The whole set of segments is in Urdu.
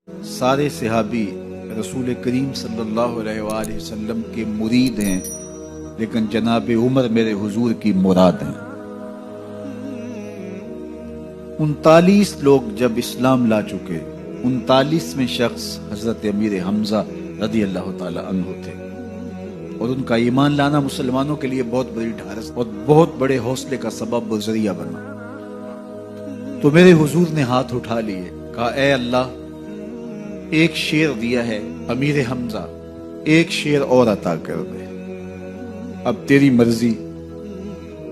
سارے صحابی رسول کریم صلی اللہ علیہ وآلہ وسلم کے مرید ہیں، لیکن جناب عمر میرے حضور کی مراد ہیں۔ 39 لوگ جب اسلام لا چکے، 39ویں شخص حضرت امیر حمزہ رضی اللہ تعالی عنہ تھے، اور ان کا ایمان لانا مسلمانوں کے لیے بہت بڑی ڈھارس اور بہت بڑے حوصلے کا سبب و ذریعہ بنا۔ تو میرے حضور نے ہاتھ اٹھا لیے، کہا اے اللہ، ایک شیر دیا ہے امیر حمزہ، ایک شیر اور عطا کر دے، اب تیری مرضی،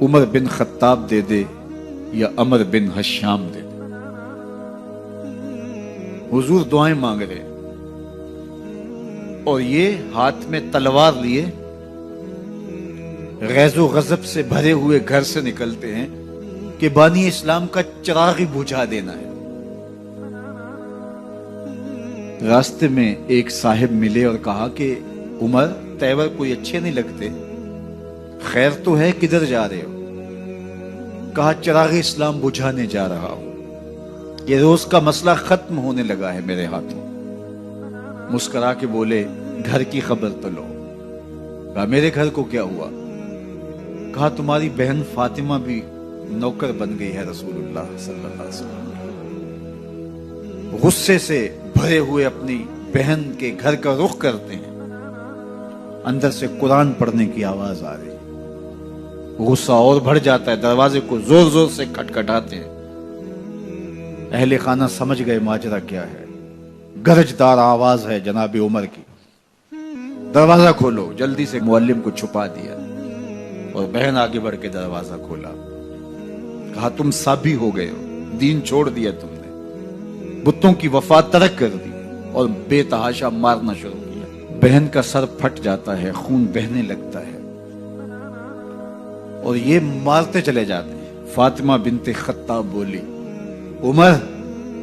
عمر بن خطاب دے دے یا عمر بن حشام دے دے۔ حضور دعائیں مانگ رہے اور یہ ہاتھ میں تلوار لیے غیظ و غضب سے بھرے ہوئے گھر سے نکلتے ہیں کہ بانی اسلام کا چراغ ہی بجھا دینا ہے۔ راستے میں ایک صاحب ملے اور کہا کہ عمر، تیور کوئی اچھے نہیں لگتے، خیر تو ہے، کدھر جا رہے ہو؟ کہا چراغ اسلام بجھانے جا رہا ہوں، یہ روز کا مسئلہ ختم ہونے لگا ہے میرے ہاتھوں۔ مسکرا کے بولے گھر کی خبر تو لو۔ کہا میرے گھر کو کیا ہوا؟ کہا تمہاری بہن فاطمہ بھی نوکر بن گئی ہے رسول اللہ صلی اللہ علیہ وسلم۔ غصے سے بھرے ہوئے اپنی بہن کے گھر کا رخ کرتے ہیں، اندر سے قرآن پڑھنے کی آواز آ رہی، غصہ اور بڑھ جاتا ہے، دروازے کو زور زور سے کھٹکھٹاتے ہیں۔ اہل خانہ سمجھ گئے ماجرا کیا ہے، گرجدار آواز ہے جناب عمر کی، دروازہ کھولو۔ جلدی سے معلم کو چھپا دیا اور بہن آگے بڑھ کے دروازہ کھولا۔ کہا تم سابی ہو گئے ہو، دین چھوڑ دیا تم نے، بتوں کی وفا ترک کر دی اور بے تحاشا مارنا شروع کیا۔ بہن کا سر پھٹ جاتا ہے، خون بہنے لگتا ہے اور یہ مارتے چلے جاتے ہیں۔ فاطمہ بنت خطاب بولی عمر،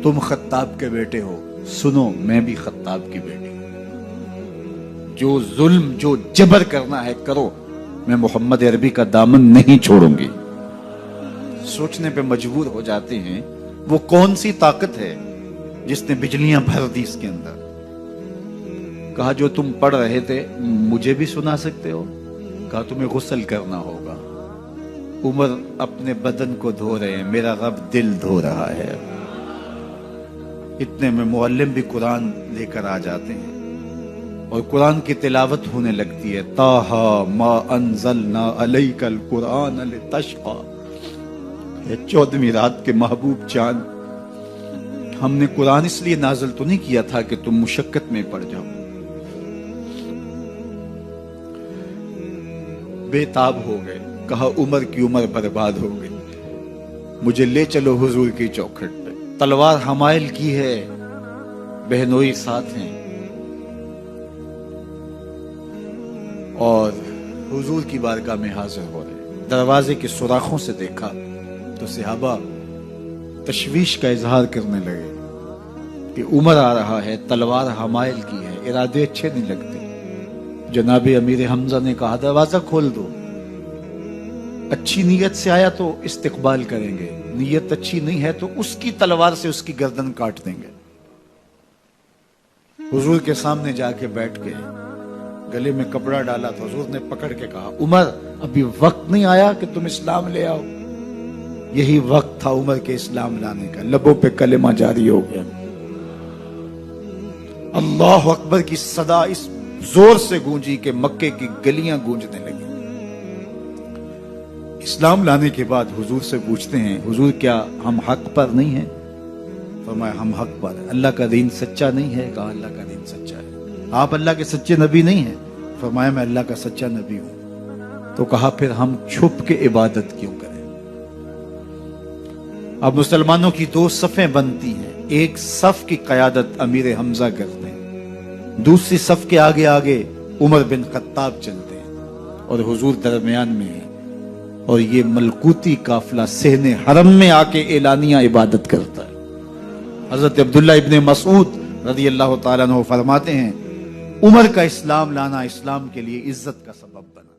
تم خطاب کے بیٹے ہو، سنو میں بھی خطاب کی بیٹی ہوں، جو ظلم جو جبر کرنا ہے کرو، میں محمد عربی کا دامن نہیں چھوڑوں گی۔ سوچنے پہ مجبور ہو جاتے ہیں وہ کون سی طاقت ہے جس نے بجلیاں بھر دی اس کے اندر۔ کہا جو تم پڑھ رہے تھے مجھے بھی سنا سکتے ہو؟ کہا تمہیں غسل کرنا ہوگا۔ عمر اپنے بدن کو دھو رہے ہیں، میرا رب دل دھو رہا ہے۔ اتنے میں معلم بھی قرآن لے کر آ جاتے ہیں اور قرآن کی تلاوت ہونے لگتی ہے۔ طٰہٰ ما انزلنا علیک القرآن لتشقیٰ، 14ویں رات کے محبوب چاند، ہم نے قرآن اس لیے نازل تو نہیں کیا تھا کہ تم مشقت میں پڑ جاؤ۔ بے تاب ہو گئے، کہا عمر کی عمر برباد ہو گئی، مجھے لے چلو حضور کی چوکھٹ پہ۔ تلوار حمائل کی ہے، بہنوئی ساتھ ہیں، اور حضور کی بارگاہ میں حاضر ہو رہے۔ دروازے کے سوراخوں سے دیکھا تو صحابہ تشویش کا اظہار کرنے لگے کہ عمر آ رہا ہے، تلوار حمائل کی ہے، ارادے اچھے نہیں لگتے۔ جناب امیر حمزہ نے کہا دروازہ کھول دو، اچھی نیت سے آیا تو استقبال کریں گے، نیت اچھی نہیں ہے تو اس کی تلوار سے اس کی گردن کاٹ دیں گے۔ حضور کے سامنے جا کے بیٹھ گئے، گلے میں کپڑا ڈالا تو حضور نے پکڑ کے کہا عمر، ابھی وقت نہیں آیا کہ تم اسلام لے آؤ؟ یہی وقت تھا عمر کے اسلام لانے کا، لبوں پہ کلمہ جاری ہو گیا۔ اللہ اکبر کی صدا اس زور سے گونجی کہ مکے کی گلیاں گونجنے لگی۔ اسلام لانے کے بعد حضور سے پوچھتے ہیں حضور کیا ہم حق پر نہیں ہیں؟ فرمایا ہم حق پر ہیں۔ اللہ کا دین سچا نہیں ہے؟ کہا اللہ کا دین سچا ہے۔ آپ اللہ کے سچے نبی نہیں ہیں؟ فرمایا میں اللہ کا سچا نبی ہوں۔ تو کہا پھر ہم چھپ کے عبادت کیوں کریں؟ اب مسلمانوں کی دو صفیں بنتی ہیں، ایک صف کی قیادت امیر حمزہ کرتے ہیں، دوسری صف کے آگے آگے عمر بن خطاب چلتے ہیں، اور حضور درمیان میں ہیں، اور یہ ملکوتی قافلہ صحن حرم میں آ کے اعلانیہ عبادت کرتا ہے۔ حضرت عبداللہ ابن مسعود رضی اللہ تعالیٰ عنہ فرماتے ہیں عمر کا اسلام لانا اسلام کے لیے عزت کا سبب بنا۔